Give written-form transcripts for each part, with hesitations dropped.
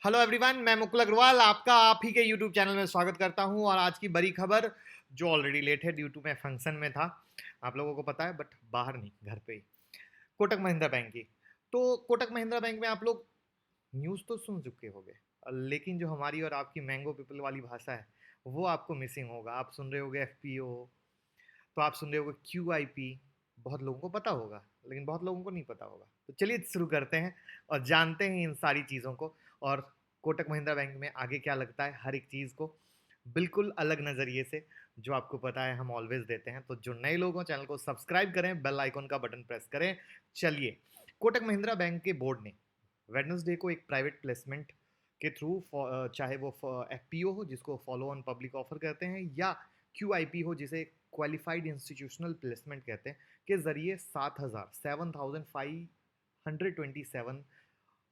Hello everyone, मैं मुकुल अग्रवाल आपका आप ही के यूट्यूब चैनल में स्वागत करता हूं। और आज की बड़ी खबर जो ऑलरेडी लेट है ड्यू टू मैं फंक्शन में था, आप लोगों को पता है, बट बाहर नहीं, घर पे ही। कोटक महिंद्रा बैंक की। तो कोटक महिंद्रा बैंक में आप लोग न्यूज़ तो सुन चुके होंगे, लेकिन जो हमारी और आपकी मैंगो पीपल वाली भाषा है वो आपको मिसिंग होगा। आप सुन रहे होगे एफपीओ, तो आप सुन रहे होगे क्यूआईपी। बहुत लोगों को पता होगा, लेकिन बहुत लोगों को नहीं पता होगा। तो चलिए शुरू करते हैं और जानते हैं इन सारी चीज़ों को। और कोटक महिंद्रा बैंक में आगे क्या लगता है, हर एक चीज़ को बिल्कुल अलग नज़रिए से, जो आपको पता है हम ऑलवेज देते हैं। तो जो नए लोग हो, चैनल को सब्सक्राइब करें, बेल आइकन का बटन प्रेस करें। चलिए, कोटक महिंद्रा बैंक के बोर्ड ने वेडनेसडे को एक प्राइवेट प्लेसमेंट के थ्रू, चाहे वो एफपीओ हो जिसको फॉलो ऑन पब्लिक ऑफर कहते हैं, या क्यूआईपी हो जिसे क्वालिफाइड इंस्टीट्यूशनल प्लेसमेंट कहते हैं, के जरिए 7,527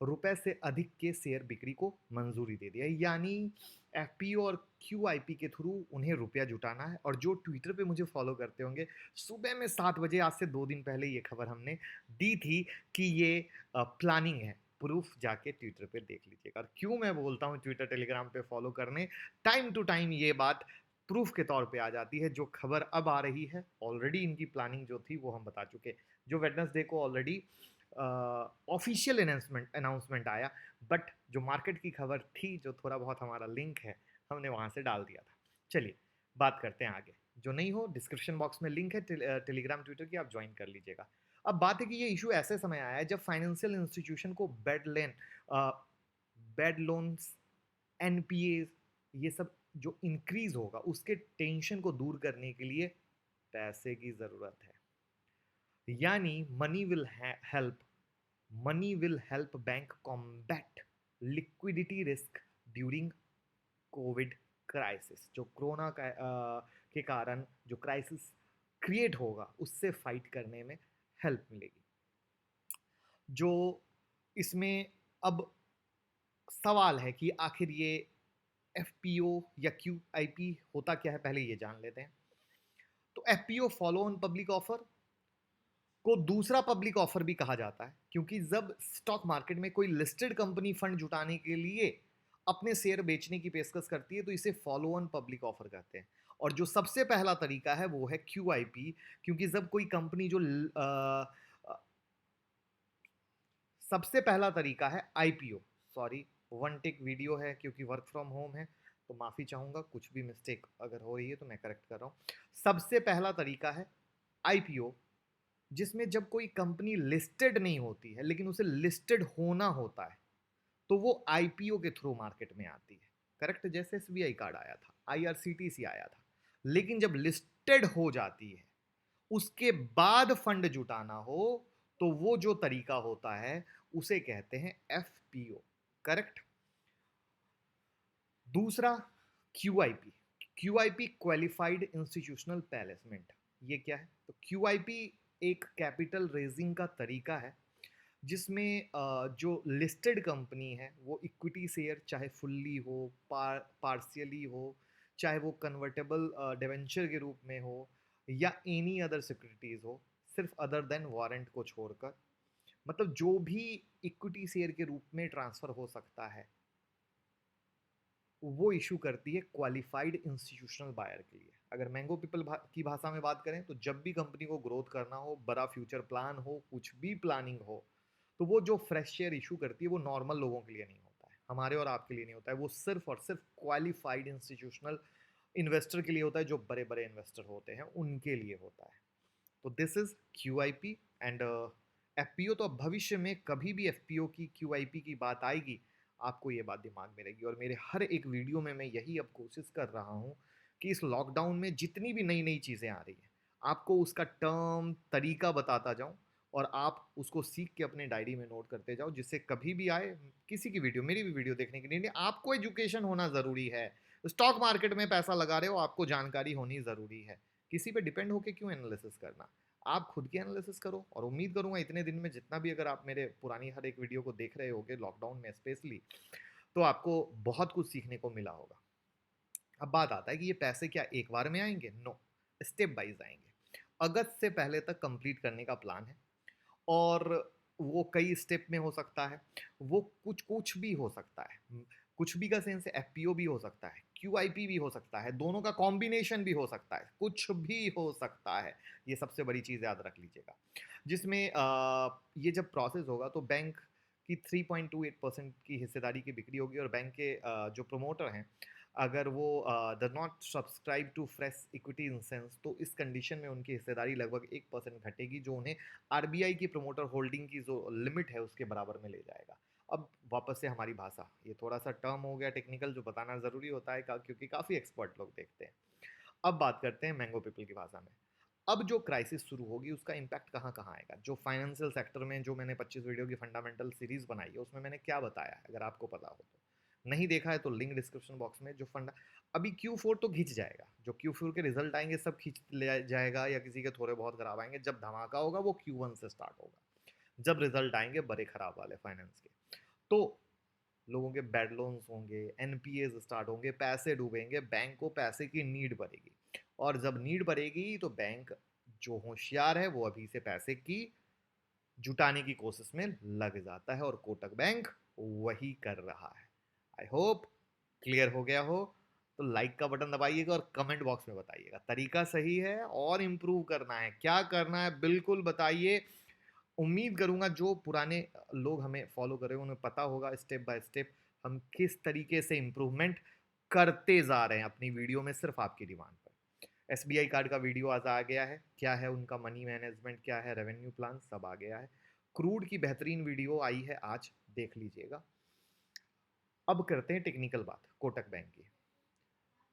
रुपए से अधिक के शेयर बिक्री को मंजूरी दे दिया। यानी एफपीओ और क्यूआईपी के थ्रू उन्हें रुपया जुटाना है। और जो ट्विटर पे मुझे फॉलो करते होंगे, सुबह में 7 बजे, आज से 2 दिन पहले ये खबर हमने दी थी कि ये प्लानिंग है। प्रूफ जाके ट्विटर पे देख लीजिएगा। और क्यों मैं बोलता हूँ ट्विटर टेलीग्राम पे फॉलो करने, टाइम टू टाइम ये बात प्रूफ के तौर पे आ जाती है। जो खबर अब आ रही है, ऑलरेडी इनकी प्लानिंग जो थी वो हम बता चुके। जो वेडनेसडे को ऑलरेडी ऑफिशियल अनाउंसमेंट आया, बट जो मार्केट की खबर थी, जो थोड़ा बहुत हमारा लिंक है, हमने वहाँ से डाल दिया था। चलिए बात करते हैं आगे। जो नहीं हो, डिस्क्रिप्शन बॉक्स में लिंक है टेलीग्राम ट्विटर की, आप ज्वाइन कर लीजिएगा। अब बात है कि ये इशू ऐसे समय आया है जब फाइनेंशियल इंस्टीट्यूशन को बैड लोन्स, एनपीए, ये सब जो इंक्रीज होगा उसके टेंशन को दूर करने के लिए पैसे की जरूरत है। यानी money will help bank combat liquidity risk during Covid crisis. जो कोरोना के कारण जो क्राइसिस क्रिएट होगा, उससे फाइट करने में हेल्प मिलेगी। जो इसमें अब सवाल है कि आखिर ये एफपीओ या क्यूआईपी होता क्या है, पहले ये जान लेते हैं। तो FPO follow on public offer को दूसरा पब्लिक ऑफर भी कहा जाता है, क्योंकि जब स्टॉक मार्केट में कोई लिस्टेड कंपनी फंड जुटाने के लिए अपने शेयर बेचने की पेशकश करती है, तो इसे फॉलो ऑन पब्लिक ऑफर कहते हैं। और जो सबसे पहला तरीका है वो है क्यूआईपी, क्योंकि जब कोई कंपनी जो सबसे पहला तरीका है IPO. Sorry, one take video है क्योंकि वर्क फ्रॉम होम है, तो माफी चाहूंगा, कुछ भी मिस्टेक अगर हो रही है तो मैं करेक्ट कर रहा हूं। सबसे पहला तरीका है आईपीओ, जिसमें जब कोई कंपनी लिस्टेड नहीं होती है लेकिन उसे लिस्टेड होना होता है, तो वो आईपीओ के थ्रू मार्केट में आती है। करेक्ट, जैसे एसबीआई कार्ड आया था, आईआरसीटीसी आया था। लेकिन जब लिस्टेड हो जाती है, उसके बाद फंड जुटाना हो, तो वो जो तरीका होता है उसे कहते हैं एफपीओ। करेक्ट। दूसरा QIP. QIP qualified institutional placement. ये क्या है? तो क्यूआईपी एक कैपिटल रेजिंग का तरीका है जिसमें जो लिस्टेड कंपनी है वो इक्विटी शेयर, चाहे फुल्ली हो, पार्शियली हो, चाहे वो कन्वर्टेबल डिवेंचर के रूप में हो, या एनी अदर सिक्योरिटीज हो, सिर्फ अदर देन वारंट को छोड़कर, मतलब जो भी इक्विटी शेयर के रूप में ट्रांसफर हो सकता है, वो इशू करती है क्वालिफाइड इंस्टीट्यूशनल बायर के लिए। अगर मैंगो पीपल की भाषा में बात करें, तो जब भी कंपनी को ग्रोथ करना हो, बड़ा फ्यूचर प्लान हो, कुछ भी प्लानिंग हो, तो वो जो फ्रेश शेयर इशू करती है वो नॉर्मल लोगों के लिए नहीं होता है, हमारे और आपके लिए नहीं होता है। वो सिर्फ और सिर्फ क्वालिफाइड इंस्टीट्यूशनल इन्वेस्टर के लिए होता है, जो बड़े बड़े इन्वेस्टर होते हैं उनके लिए होता है। तो this is QIP and FPO. तो अब भविष्य में कभी भी एफपीओ की, क्यूआईपी की बात आएगी, आपको ये बात दिमाग में रहेगी। और मेरे हर एक वीडियो में मैं यही अब कोशिश कर रहा हूँ कि इस लॉकडाउन में जितनी भी नई नई चीज़ें आ रही हैं, आपको उसका टर्म तरीका बताता जाऊँ, और आप उसको सीख के अपने डायरी में नोट करते जाओ, जिससे कभी भी आए किसी की वीडियो, मेरी भी वीडियो देखने के लिए नहीं, आपको एजुकेशन होना ज़रूरी है। स्टॉक मार्केट में पैसा लगा रहे हो, आपको जानकारी होनी ज़रूरी है। किसी पे डिपेंड होके क्यों एनालिसिस करना, आप खुद की एनालिसिस करो। और उम्मीद करूंगा इतने दिन में जितना भी, अगर आप मेरे पुरानी हर एक वीडियो को देख रहे होगे लॉकडाउन में स्पेशली, तो आपको बहुत कुछ सीखने को मिला होगा। अब बात आता है कि ये पैसे क्या एक बार में आएंगे? नो, स्टेप वाइज आएंगे। अगस्त से पहले तक कंप्लीट करने का प्लान है। और वो कई स्टेप में हो सकता है, वो कुछ कुछ भी हो सकता है। कुछ भी का सेंस एफपीओ भी हो सकता है, क्यूआईपी भी हो सकता है, दोनों का कॉम्बिनेशन भी हो सकता है, कुछ भी हो सकता है। ये सबसे बड़ी चीज़ याद रख लीजिएगा। जिसमें ये जब प्रोसेस होगा तो बैंक की 3.28% की हिस्सेदारी की बिक्री होगी, और बैंक के जो प्रोमोटर हैं, अगर वो does not subscribe to fresh equity in sense, तो इस कंडीशन में उनकी हिस्सेदारी लगभग 1% घटेगी, जो उन्हें आरबीआई की प्रोमोटर होल्डिंग की जो लिमिट है उसके बराबर में ले जाएगा। अब वापस से हमारी भाषा, ये थोड़ा सा टर्म हो गया टेक्निकल, जो बताना ज़रूरी होता है क्योंकि काफ़ी एक्सपर्ट लोग देखते हैं। अब बात करते हैं मैंगो पीपल की भाषा में। अब जो क्राइसिस शुरू होगी उसका इम्पैक्ट कहाँ कहाँ आएगा। जो फाइनेंशियल सेक्टर में जो मैंने 25 वीडियो की फंडामेंटल सीरीज बनाई है उसमें मैंने क्या बताया है, अगर आपको पता हो तो। नहीं देखा है तो लिंक डिस्क्रिप्शन बॉक्स में। जो फंडा अभी Q4 तो खींच जाएगा, जो Q4 के रिजल्ट आएंगे सब खींच ले जाएगा, या किसी के थोड़े बहुत खराब आएंगे। जब धमाका होगा वो Q1 से स्टार्ट होगा, जब रिजल्ट आएंगे बड़े खराब वाले फाइनेंस के। तो लोगों के बैड लोन्स होंगे, एनपीए स्टार्ट होंगे, पैसे डूबेंगे, बैंक को पैसे की नीड बढ़ेगी, और जब नीड बढ़ेगी तो बैंक जो होशियार है वो अभी से पैसे की जुटाने की कोशिश में लग जाता है, और कोटक बैंक वही कर रहा है। आई होप क्लियर हो गया हो। तो लाइक का बटन दबाइएगा और कमेंट बॉक्स में बताइएगा तरीका सही है और इम्प्रूव करना है, क्या करना है बिल्कुल बताइए। उम्मीद करूंगा जो पुराने लोग हमें फॉलो कर रहे हैं उन्हें पता होगा स्टेप बाय स्टेप हम किस तरीके से इम्प्रूवमेंट करते जा रहे हैं अपनी वीडियो में, सिर्फ आपकी डिमांड पर। एसबीआई कार्ड का वीडियो आज आ गया है, क्या है उनका मनी मैनेजमेंट, क्या है रेवेन्यू प्लान, सब आ गया है। क्रूड की बेहतरीन वीडियो आई है आज, देख लीजिएगा। अब करते हैं टेक्निकल बात कोटक बैंक की।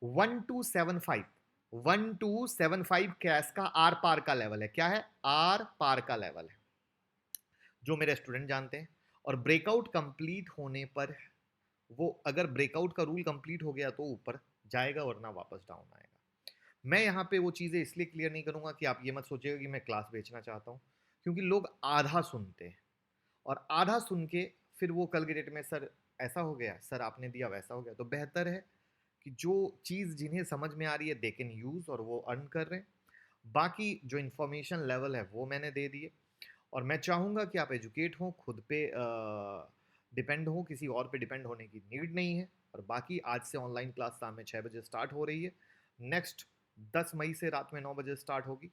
1275 कैश का आर पार का लेवल है। क्या है? आर पार का लेवल है, जो मेरे स्टूडेंट जानते हैं। और ब्रेकआउट कंप्लीट होने पर, वो अगर ब्रेकआउट का रूल कंप्लीट हो गया तो ऊपर जाएगा, वरना वापस डाउन आएगा। मैं यहाँ पे वो चीज़ें इसलिए क्लियर नहीं करूँगा कि आप ये मत सोचिएगा कि मैं क्लास बेचना चाहता हूँ, क्योंकि लोग आधा सुनते हैं, और आधा सुन के फिर वो कल के डेट में सर ऐसा हो गया, सर आपने दिया वैसा हो गया। तो बेहतर है कि जो चीज़ जिन्हें समझ में आ रही है दे कैन यूज़, और वो अर्न कर रहे हैं। बाकी जो इन्फॉर्मेशन लेवल है वो मैंने दे दिए, और मैं चाहूँगा कि आप एजुकेट हों, खुद पे डिपेंड हो, किसी और पे डिपेंड होने की नीड नहीं है। और बाकी आज से ऑनलाइन क्लास शाम में 6 बजे स्टार्ट हो रही है, नेक्स्ट 10 मई से रात में 9 बजे स्टार्ट होगी।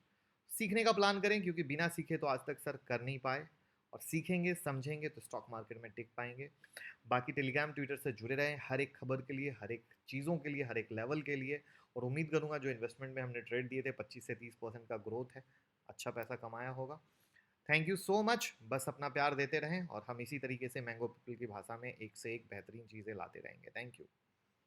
सीखने का प्लान करें, क्योंकि बिना सीखे तो आज तक सर कर नहीं पाए, और सीखेंगे समझेंगे तो स्टॉक मार्केट में टिक पाएंगे। बाकी टेलीग्राम ट्विटर से जुड़े रहें हर एक खबर के लिए, हर एक चीज़ों के लिए, हर एक लेवल के लिए। और उम्मीद करूंगा जो इन्वेस्टमेंट में हमने ट्रेड दिए थे 25 से 30% का ग्रोथ है, अच्छा पैसा कमाया होगा। Thank you so much. बस अपना प्यार देते रहें, और हम इसी तरीके से मैंगो पीपल की भाषा में एक से एक बेहतरीन चीज़ें लाते रहेंगे। Thank you.